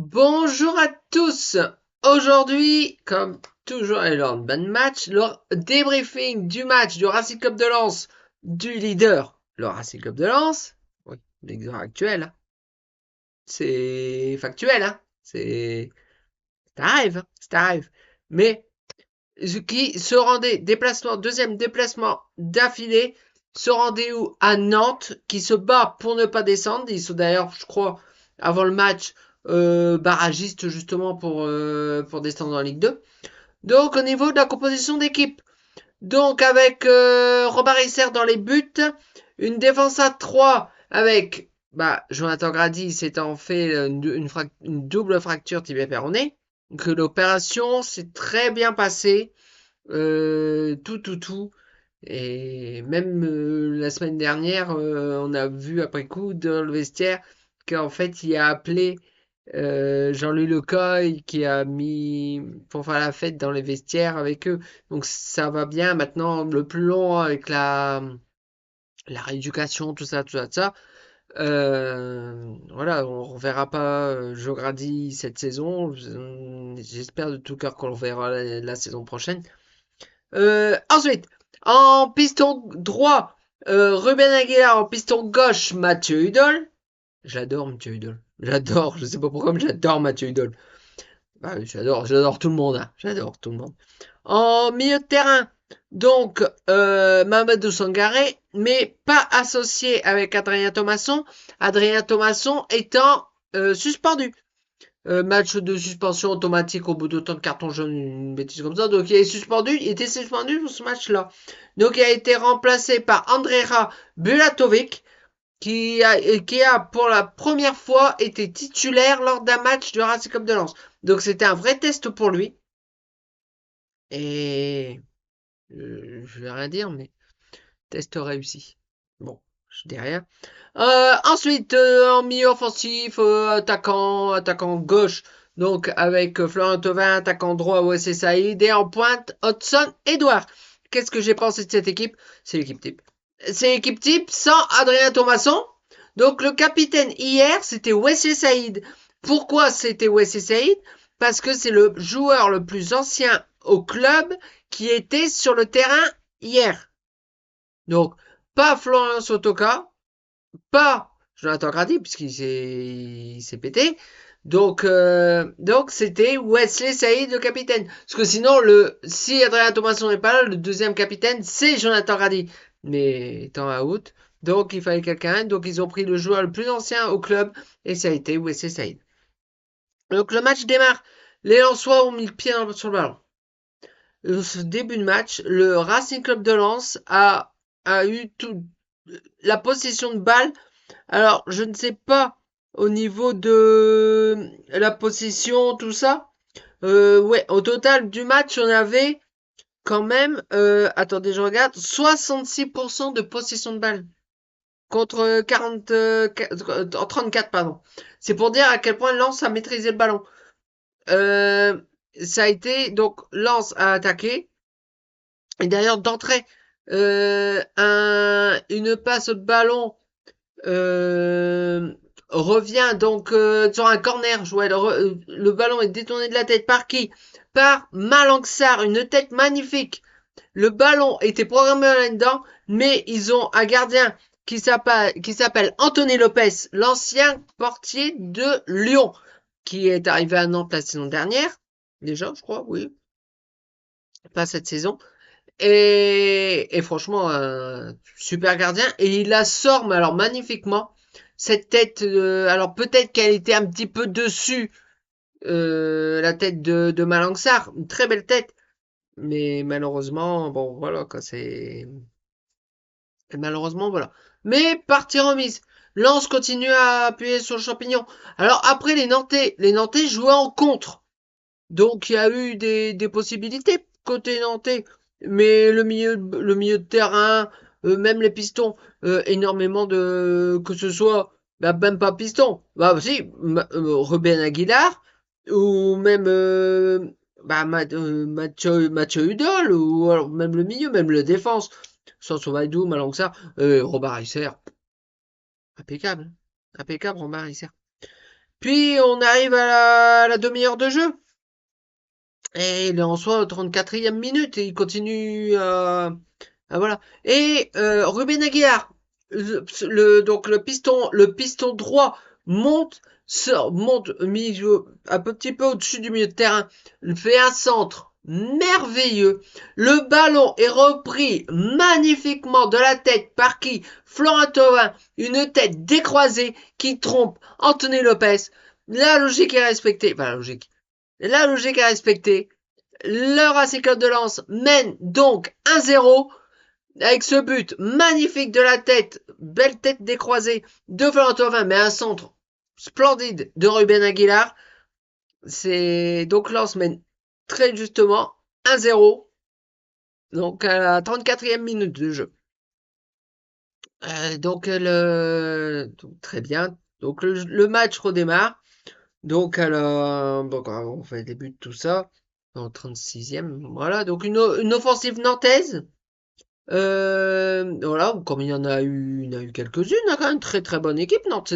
Bonjour à tous. Aujourd'hui, comme toujours, et lors de ban match, le débriefing du match du Racing Club de Lens du leader, le Racing Club de Lens. Oui, l'exemple actuel, hein. C'est factuel, hein. Ça arrive, hein. Ça arrive. Mais qui se rendait déplacement, deuxième déplacement d'affilée, se rendait où? À Nantes, qui se bat pour ne pas descendre. Ils sont d'ailleurs, je crois, avant le match, barragistes justement pour descendre en Ligue 2. Donc au niveau de la composition d'équipe, donc avec Robert Isser dans les buts, une défense à 3 avec Jonathan Grady s'étant fait une double fracture tibia péroné, que l'opération s'est très bien passée. Tout. Et même la semaine dernière, on a vu après coup dans le vestiaire qu'en fait il a appelé Jean-Louis Lecoy qui a mis pour faire la fête dans les vestiaires avec eux. Donc ça va bien. Maintenant, le plus long avec la rééducation, tout ça. Voilà, on reverra pas Joe Grady cette saison. J'espère de tout cœur qu'on le verra la saison prochaine. Ensuite, en piston droit, Ruben Aguilar. En piston gauche, Mathieu Hudol. J'adore Mathieu Hudol. J'adore, je sais pas pourquoi, mais j'adore Mathieu Hudol. Bah, j'adore tout le monde, hein. J'adore tout le monde. En milieu de terrain, donc Mamadou Sangaré, mais pas associé avec Adrien Thomasson. Adrien Thomasson étant suspendu. Match de suspension automatique au bout d'autant de cartons jaunes, une bêtise comme ça. Donc il était suspendu pour ce match-là. Donc il a été remplacé par Andrea Bulatovic, qui a pour la première fois été titulaire lors d'un match du Racing Club de Lens. Donc c'était un vrai test pour lui. Et je vais rien dire, mais test réussi. Bon, je dis rien. Ensuite, en milieu offensif, attaquant gauche, donc avec Florent Thauvin, attaquant droit, Wesley Saïd, et en pointe, Hudson Edouard. Qu'est-ce que j'ai pensé de cette équipe? C'est l'équipe type. C'est l'équipe type sans Adrien Thomasson. Donc le capitaine hier, c'était Wesley Saïd. Pourquoi c'était Wesley Saïd? Parce que c'est le joueur le plus ancien au club qui était sur le terrain hier. Donc, pas Florian Sotoka, pas Jonathan Grady, puisqu'il s'est pété. Donc c'était Wesley Saïd, le capitaine. Parce que sinon, si Adrien Thomasson n'est pas là, le deuxième capitaine, c'est Jonathan Grady. Mais étant out, donc il fallait quelqu'un. Donc ils ont pris le joueur le plus ancien au club, et ça a été Wesley Saïd. Donc le match démarre. Les Lensois ont mis le pied sur le ballon. Ce début de match, le Racing Club de Lens a eu tout, la possession de balle. Alors, je ne sais pas au niveau de la possession, tout ça. Ouais, au total du match, on avait quand même, attendez, je regarde, 66% de possession de balle contre 34, pardon. C'est pour dire à quel point Lens a maîtrisé le ballon. Euh, Ça a été, donc, Lens a attaqué. Et d'ailleurs, d'entrée, une passe de ballon revient donc sur un corner joué. Le ballon est détourné de la tête par qui? Par Malangsar, une tête magnifique. Le ballon était programmé là-dedans, mais ils ont un gardien qui s'appelle Anthony Lopez, l'ancien portier de Lyon, qui est arrivé à Nantes la saison dernière. Déjà, je crois, oui. Pas cette saison. Et franchement, un super gardien. Et il la sort, mais alors magnifiquement. Cette tête, alors peut-être qu'elle était un petit peu dessus la tête de Malangsar. Une très belle tête. Mais malheureusement, bon, voilà, quoi, c'est. Malheureusement, voilà. Mais partie remise. Lens continue à appuyer sur le champignon. Alors après, les Nantais jouaient en contre. Donc il y a eu des possibilités côté nantais, mais le milieu de terrain, même les pistons, énormément de que ce soit, même pas piston, si Ruben Aguilar ou même Mathieu Hudol ou alors même le milieu, même la défense, Sanso Maidou, Malangsa, Robert Isser, impeccable, impeccable Robert Isser. Puis on arrive à la demi-heure de jeu. Et il est en soi au 34e minute et il continue voilà. Et Ruben Aguilar, donc le piston droit monte un petit peu au-dessus du milieu de terrain, fait un centre merveilleux. Le ballon est repris magnifiquement de la tête par qui? Florent Thauvin, une tête décroisée qui trompe Anthony Lopez. La logique est respectée. Enfin, la logique est respectée. Le Racing Club de Lens mène donc 1-0 avec ce but magnifique de la tête, belle tête décroisée de Florent Thauvin, mais un centre splendide de Ruben Aguilar. C'est donc Lens mène très justement 1-0, donc à la 34e minute de jeu. Donc très bien. Donc le match redémarre. Donc on fait des buts, tout ça. En 36e, voilà. Donc une offensive nantaise. Voilà, comme il y en a eu quelques-unes, hein, quand même, très très bonne équipe, Nantes.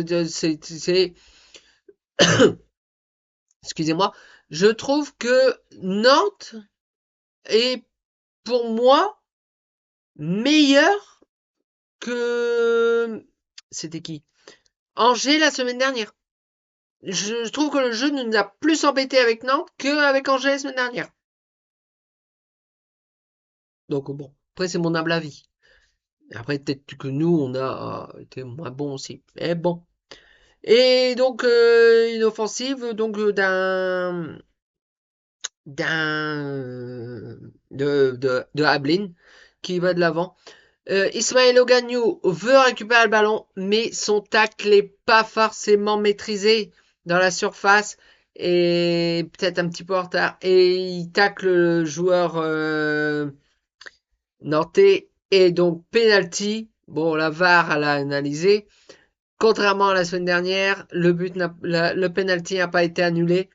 Excusez-moi, je trouve que Nantes est pour moi meilleur que c'était qui? Angers la semaine dernière. Je trouve que le jeu nous a plus embêté avec Nantes qu'avec Angers la semaine dernière. Donc bon, après c'est mon humble avis. Après peut-être que nous on a été moins bons aussi. Mais bon. Et donc une offensive donc de Ablin qui va de l'avant. Ismaël Ogagnou veut récupérer le ballon, mais son tacle n'est pas forcément maîtrisé dans la surface et peut-être un petit peu en retard. Et il tacle le joueur nantais et donc penalty. Bon, la VAR l'a analysé. Contrairement à la semaine dernière, le penalty n'a pas été annulé.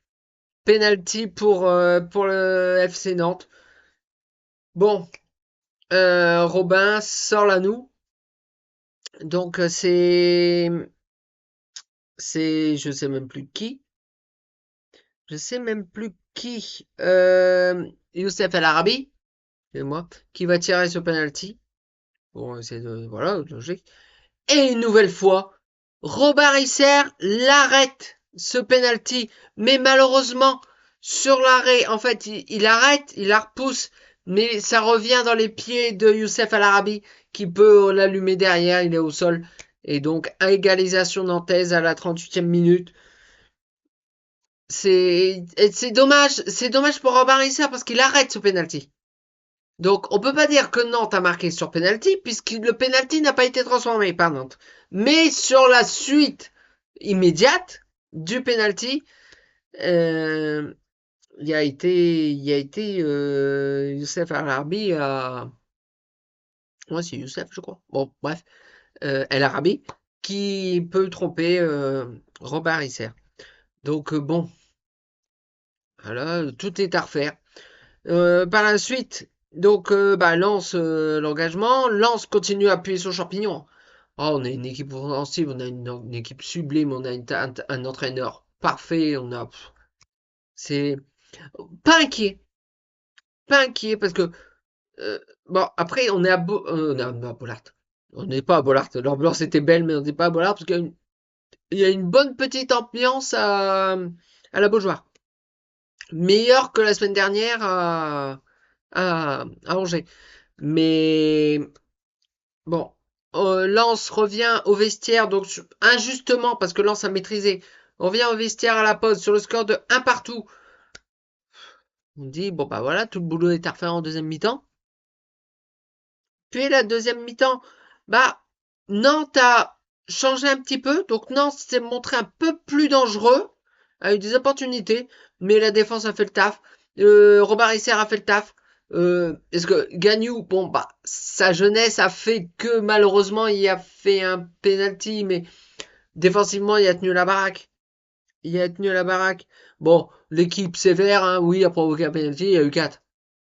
Penalty pour le FC Nantes. Bon, Robin sort la nous. Donc je sais même plus qui. Je sais même plus qui. Youssef El Arabi, c'est moi, qui va tirer ce penalty. Bon, voilà, logique. Et une nouvelle fois, Robert Isser l'arrête, ce penalty. Mais malheureusement, sur l'arrêt, en fait, il arrête, il la repousse, mais ça revient dans les pieds de Youssef Al-Arabi, qui peut l'allumer derrière, il est au sol. Et donc, égalisation nantaise à la 38e minute. C'est dommage pour Robert Isser parce qu'il arrête ce penalty. Donc, on peut pas dire que Nantes a marqué sur penalty, puisque le penalty n'a pas été transformé par Nantes. Mais sur la suite immédiate du penalty, euh, Youssef Al-Arabi à... Ouais, c'est Youssef, je crois. Bon, bref. El Arabi, qui peut tromper Robert Isser. Donc, bon, voilà, tout est à refaire. Par la suite, donc, Lance l'engagement. Lance continue à appuyer sur Champignon. Oh, on a une équipe offensive, on a une équipe sublime, on a un entraîneur parfait, c'est pas inquiet, pas inquiet parce que euh, bon après on est à Bollard, on n'est pas à Bollard. L'ambiance était belle, mais on n'est pas à Bollard parce qu'il y a une bonne petite ambiance à la Beaujoire, meilleure que la semaine dernière à Angers. Mais bon, Lens revient au vestiaire, donc injustement, parce que Lens a maîtrisé. On revient au vestiaire à la pause sur le score de un partout. On dit, bon bah voilà, tout le boulot est à refaire en deuxième mi-temps. Puis la deuxième mi-temps, bah Nantes a changé un petit peu, donc Nantes s'est montré un peu plus dangereux, a eu des opportunités, mais la défense a fait le taf. Robert Isser a fait le taf. Est-ce que Gagnou, bon bah sa jeunesse a fait que malheureusement il a fait un penalty, mais défensivement il a tenu la baraque. Il a tenu la baraque. Bon, l'équipe sévère, hein, oui, a provoqué un penalty, il y a eu 4.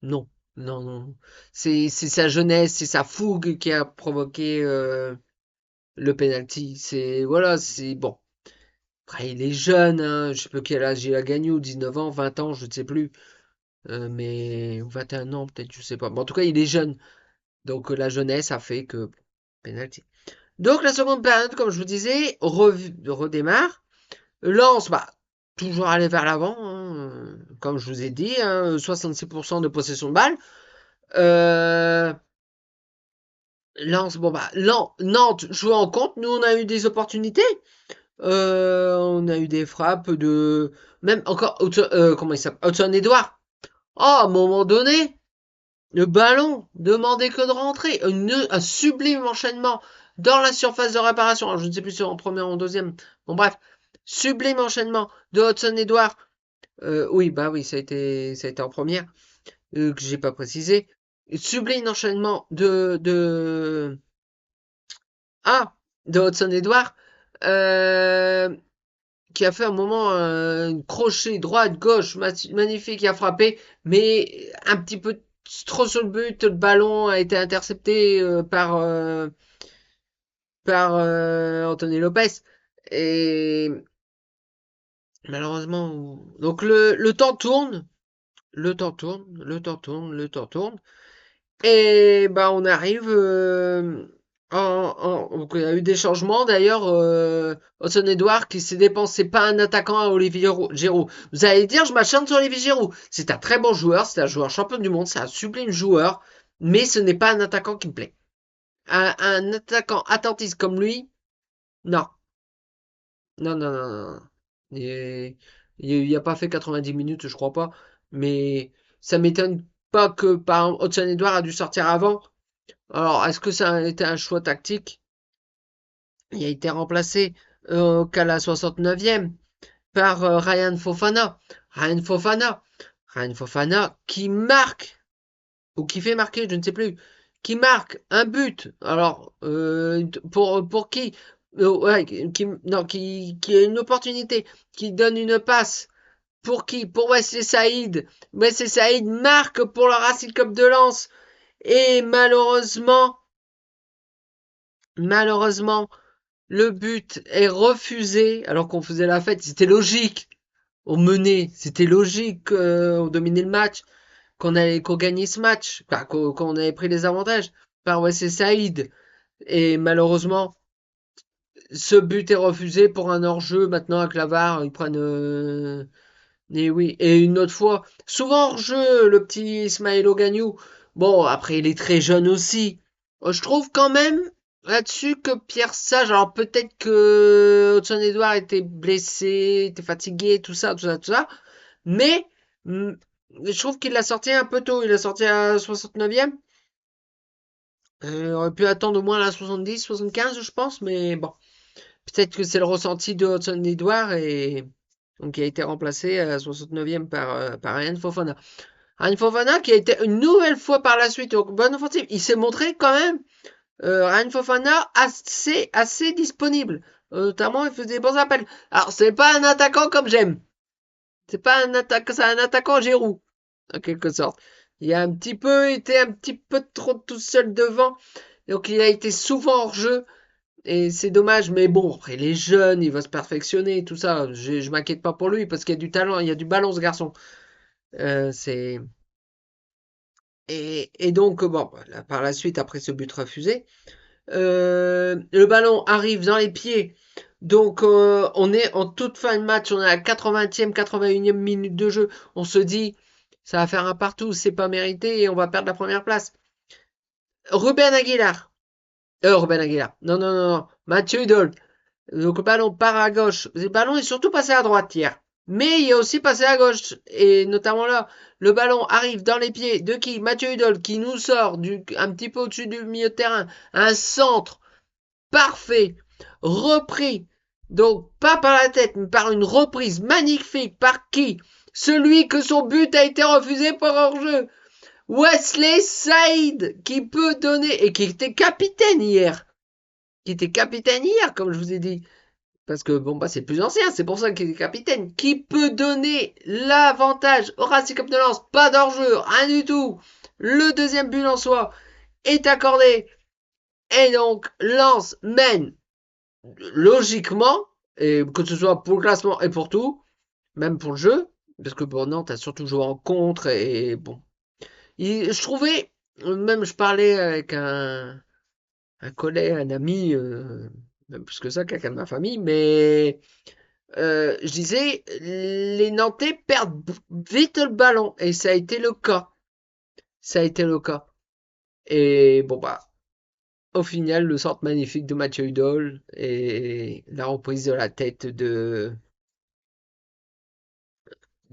Non, non, non. C'est sa jeunesse, c'est sa fougue qui a provoqué le penalty. C'est voilà, c'est bon. Après, il est jeune, hein, je sais pas quel âge il a gagné, ou 19 ans, 20 ans, je ne sais plus. Mais ou 21 ans, peut-être, je sais pas. Bon, en tout cas, il est jeune. Donc la jeunesse a fait que penalty. Donc la seconde période, comme je vous disais, redémarre. Lance, bah, toujours aller vers l'avant, hein, comme je vous ai dit, hein, 66% de possession de balle. Euh, Lance, bon bah, Nantes joue en compte. Nous, on a eu des opportunités. On a eu des frappes de, même encore, comment il s'appelle, Hudson Edouard. Oh, à un moment donné, le ballon demandait que de rentrer. Un sublime enchaînement dans la surface de réparation. Alors, je ne sais plus si c'est en première ou en deuxième. Bon, bref. Sublime enchaînement de Hudson Edouard. Oui, bah oui, ça a été en première, que j'ai pas précisé. Sublime enchaînement de Hudson Edouard, euh, qui a fait un moment un crochet droite, gauche, magnifique, qui a frappé, mais un petit peu trop sur le but, le ballon a été intercepté par Anthony Lopez. Et malheureusement, donc le temps tourne, le temps tourne, le temps tourne, le temps tourne. Et bah on arrive donc, il y a eu des changements d'ailleurs. Hudson Edouard qui s'est dépensé pas un attaquant à Olivier Giroud. Vous allez dire, je m'acharne sur Olivier Giroud. C'est un très bon joueur, c'est un joueur champion du monde, c'est un sublime joueur, mais ce n'est pas un attaquant qui me plaît. Un attaquant attentiste comme lui, non. Non, non, non, non. Il a pas fait 90 minutes, je crois pas. Mais ça m'étonne pas que, par exemple, Hudson Edouard a dû sortir avant. Alors, est-ce que ça a été un choix tactique? Il a été remplacé qu'à la 69e par Ryan Fofana. Ryan Fofana. Ryan Fofana qui marque, ou qui fait marquer, je ne sais plus, qui marque un but. Alors, pour qui? Ouais, non, qui a une opportunité, qui donne une passe. Pour qui? Pour Wesley Saïd. Wesley Saïd marque pour le Racing Club de Lens. Et malheureusement, le but est refusé alors qu'on faisait la fête. C'était logique. On menait. C'était logique. On dominait le match. Qu'on gagnait ce match. Enfin, qu'on avait pris les avantages par Wesley Saïd. Et malheureusement, ce but est refusé pour un hors-jeu. Maintenant, avec la VAR, ils prennent. Et oui. Et une autre fois, souvent hors-jeu, le petit Ismaël Ogagnou. Bon, après, il est très jeune aussi. Je trouve quand même là-dessus que Pierre Sage, alors peut-être que Hudson Edouard était blessé, était fatigué, tout ça, tout ça, tout ça. Mais je trouve qu'il l'a sorti un peu tôt. Il l'a sorti à 69e. Il aurait pu attendre au moins la 70, 75, je pense. Mais bon, peut-être que c'est le ressenti de Hudson Edouard et donc il a été remplacé à la 69e par Ryan Fofana. Ryan Fofana qui a été une nouvelle fois par la suite au bonne offensive. Il s'est montré quand même, Ryan Fofana, assez disponible. Notamment, il faisait des bons appels. Alors, c'est pas un attaquant comme j'aime. C'est pas un attaquant, c'est un attaquant Giroud, en quelque sorte. Il a été un petit peu trop tout seul devant. Donc, il a été souvent hors jeu. Et c'est dommage, mais bon, après, il est jeune, il va se perfectionner, tout ça. Je m'inquiète pas pour lui, parce qu'il y a du talent, il y a du ballon, ce garçon. C'est... Et donc, bon, là, par la suite, après ce but refusé, le ballon arrive dans les pieds. Donc, on est en toute fin de match, on est à la 80e, 81e minute de jeu. On se dit, ça va faire un partout, c'est pas mérité et on va perdre la première place. Ruben Aguilar. Ruben Aguilar. Non, non, non, non. Mathieu Hudol. Donc le ballon part à gauche. Le ballon est surtout passé à droite hier. Mais il est aussi passé à gauche. Et notamment là, le ballon arrive dans les pieds de qui? Mathieu Hudol qui nous sort un petit peu au-dessus du milieu de terrain. Un centre parfait. Repris. Donc pas par la tête, mais par une reprise magnifique. Par qui? Celui que son but a été refusé pour hors-jeu. Wesley Saïd qui peut donner et qui était capitaine hier. Comme je vous ai dit. Parce que bon bah c'est plus ancien, c'est pour ça qu'il est capitaine. Qui peut donner l'avantage au Racing Club de Lens? Pas d'enjeu, rien du tout. Le deuxième but en soi est accordé. Et donc Lens mène logiquement. et que ce soit pour le classement et pour tout, même pour le jeu, parce que pour Nantes a surtout joué en contre et bon. Je trouvais, même je parlais avec un collègue, un ami, même plus que ça, quelqu'un de ma famille, mais je disais, les Nantais perdent vite le ballon et ça a été le cas. Ça a été le cas. Et bon bah, au final, le centre magnifique de Mathieu Hudol et la reprise de la tête de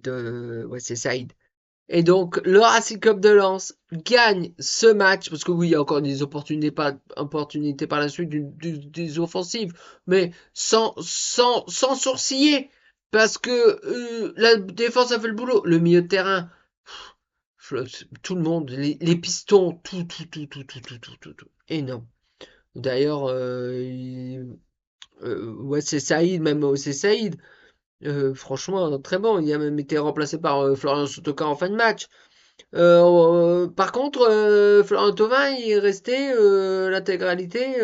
ouais, c'est Saïd. Et donc, le Racing Club de Lens gagne ce match, parce que oui, il y a encore des opportunités par la suite, des offensives, mais sans sourciller, parce que la défense a fait le boulot. Le milieu de terrain, tout le monde, les pistons, tout, énorme. D'ailleurs, ouais, c'est Saïd, même c'est Saïd. Franchement, très bon. Il a même été remplacé par Florian Sotoka en fin de match. Par contre, Florent Thauvin, il est resté l'intégralité,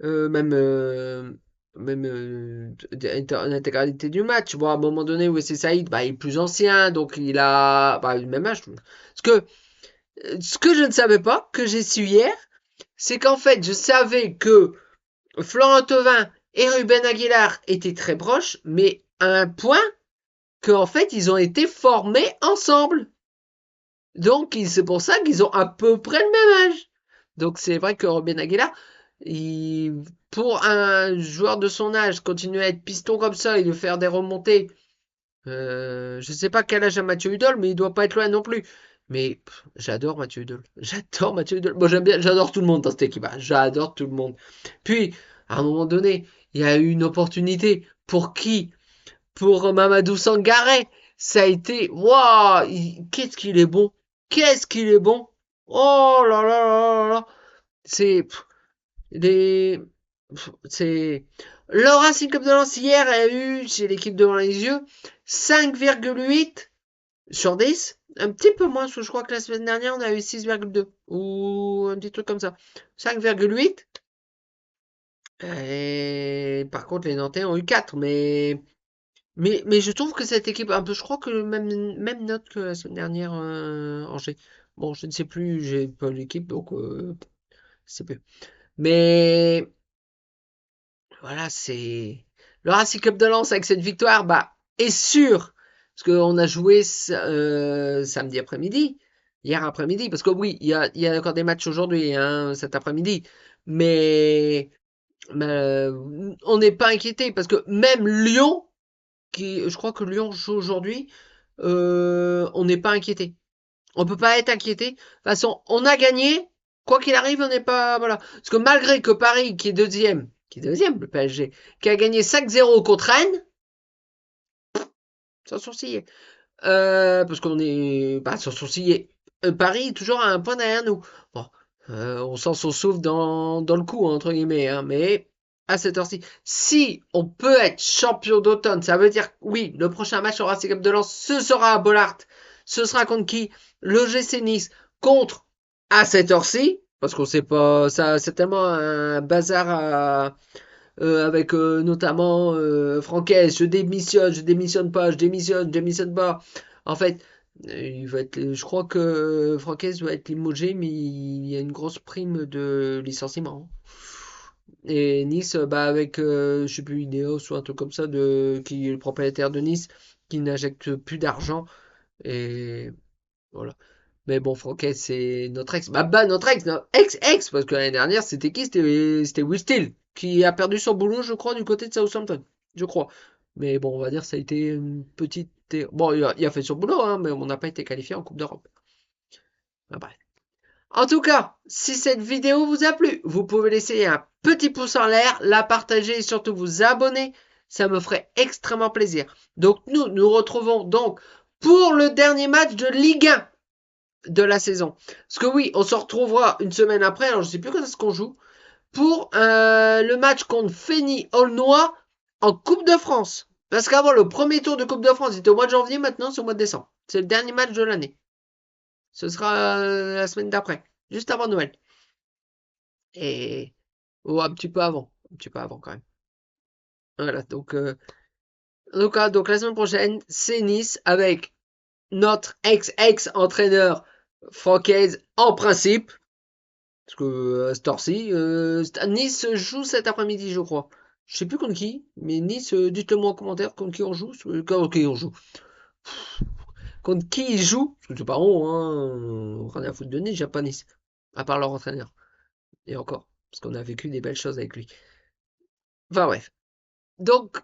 même, l'intégralité du match. Bon, à un moment donné, Wesley Saïd, bah, il est plus ancien, donc il a bah, le même âge. Ce que je ne savais pas, que j'ai su hier, c'est qu'en fait, je savais que Florent Thauvin et Ruben Aguilar étaient très proches, mais à un point qu'en fait, ils ont été formés ensemble. Donc, c'est pour ça qu'ils ont à peu près le même âge. Donc, c'est vrai que Robin Aguilar, pour un joueur de son âge, continuer à être piston comme ça et de faire des remontées, je sais pas quel âge a Mathieu Hudol, mais il doit pas être loin non plus. Mais j'adore Mathieu Hudol. J'adore Mathieu Hudol. Bon, j'adore tout le monde dans cette équipe. Hein. J'adore tout le monde. Puis, à un moment donné, il y a eu une opportunité. Pour qui? Pour Mamadou Sangaré, ça a été, waouh, qu'est-ce qu'il est bon, qu'est-ce qu'il est bon, oh là là là là là, c'est des, c'est le Racing Club de Lens hier a eu, j'ai l'équipe devant les yeux, 5,8 sur 10, un petit peu moins, parce que je crois que la semaine dernière on a eu 6,2 ou un petit truc comme ça, 5,8. Et par contre les Nantais ont eu 4, mais je trouve que cette équipe, un peu, je crois que même note que la semaine dernière, Angers. Bon, je ne sais plus, j'ai pas l'équipe, donc je sais plus. Mais voilà, c'est le Racing Club de Lens avec cette victoire, bah, est sûr, parce qu'on a joué samedi après-midi, hier après-midi, parce que oui, il y a encore des matchs aujourd'hui, hein, cet après-midi, mais, on n'est pas inquiété, parce que même Lyon je crois que Lyon joue aujourd'hui, on n'est pas inquiété. On peut pas être inquiété. De toute façon, on a gagné. Quoi qu'il arrive, on n'est pas, voilà. Parce que malgré que Paris, qui est deuxième, le PSG, qui a gagné 5-0 contre Rennes, sans sourciller. Parce qu'on est, bah, sans sourciller. Paris est toujours à un point derrière nous. Bon, on s'en souffle dans le coup, entre guillemets, hein, mais à cette heure-ci, si on peut être champion d'automne, ça veut dire, oui, le prochain match au Racing Club de Lens, ce sera à Bollaert. Ce sera contre qui? Le GC Nice contre à cette heure-ci, parce qu'on sait pas, ça, c'est tellement un bazar avec notamment Franquès, je démissionne pas, je démissionne pas. En fait, il va être, je crois que Franquès va être limogé, mais il y a une grosse prime de licenciement. Et Nice, bah avec, je sais plus, Ineos ou un truc comme ça, qui est le propriétaire de Nice, qui n'injecte plus d'argent. Et voilà. Mais bon, Franquet, c'est notre ex. Bah, notre ex, parce que l'année dernière, c'était qui? C'était Will Steele, qui a perdu son boulot, je crois, du côté de Southampton. Je crois. Mais bon, on va dire, ça a été une petite. Bon, il a fait son boulot, hein, mais on n'a pas été qualifié en Coupe d'Europe. Ah, bref. En tout cas, si cette vidéo vous a plu, vous pouvez laisser un petit pouce en l'air, la partager et surtout vous abonner. Ça me ferait extrêmement plaisir. Donc, nous retrouvons donc pour le dernier match de Ligue 1 de la saison. Parce que oui, on se retrouvera une semaine après, alors je sais plus quand est-ce qu'on joue, pour le match contre Fény Aulnois en Coupe de France. Parce qu'avant, le premier tour de Coupe de France était au mois de janvier, maintenant c'est au mois de décembre. C'est le dernier match de l'année. Ce sera la semaine d'après, juste avant Noël. Et... ou un petit peu avant quand même. Voilà, donc la semaine prochaine, c'est Nice avec notre ex-entraîneur Francaise en principe. Parce que cette heure-ci, Nice joue cet après-midi, je crois. Je sais plus contre qui, mais Nice, dites-le moi en commentaire contre qui on joue. Contre qui on joue. Contre qui ils jouent. Parce que c'est pas bon, hein. Rien à foutre de Nice, j'aime pas Nice. À part leur entraîneur. Et encore. Parce qu'on a vécu des belles choses avec lui. Enfin bref. Donc,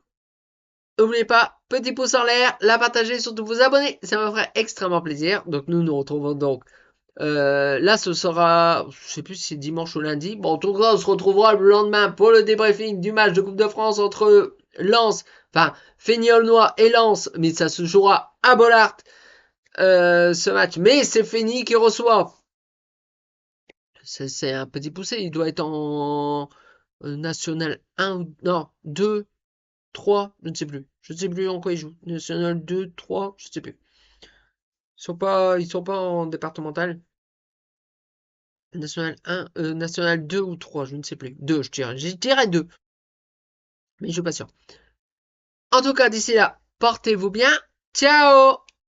n'oubliez pas, petit pouce en l'air, la partager, surtout vous abonner. Ça me ferait extrêmement plaisir. Donc nous nous retrouvons donc là, ce sera, je sais plus si c'est dimanche ou lundi. Bon, en tout cas, on se retrouvera le lendemain pour le débriefing du match de Coupe de France entre Lens, enfin, Feignolnois et Lens, mais ça se jouera à Bollard, ce match. Mais c'est Feigny qui reçoit. C'est un petit poussé, il doit être en National 1, non, 2, 3, je ne sais plus. Je ne sais plus en quoi il joue. National 2, 3, je ne sais plus. Ils sont pas en départemental. National 1, National 2 ou 3, je ne sais plus. 2, je dirais 2, mais je suis pas sûr. En tout cas, d'ici là, portez-vous bien. Ciao!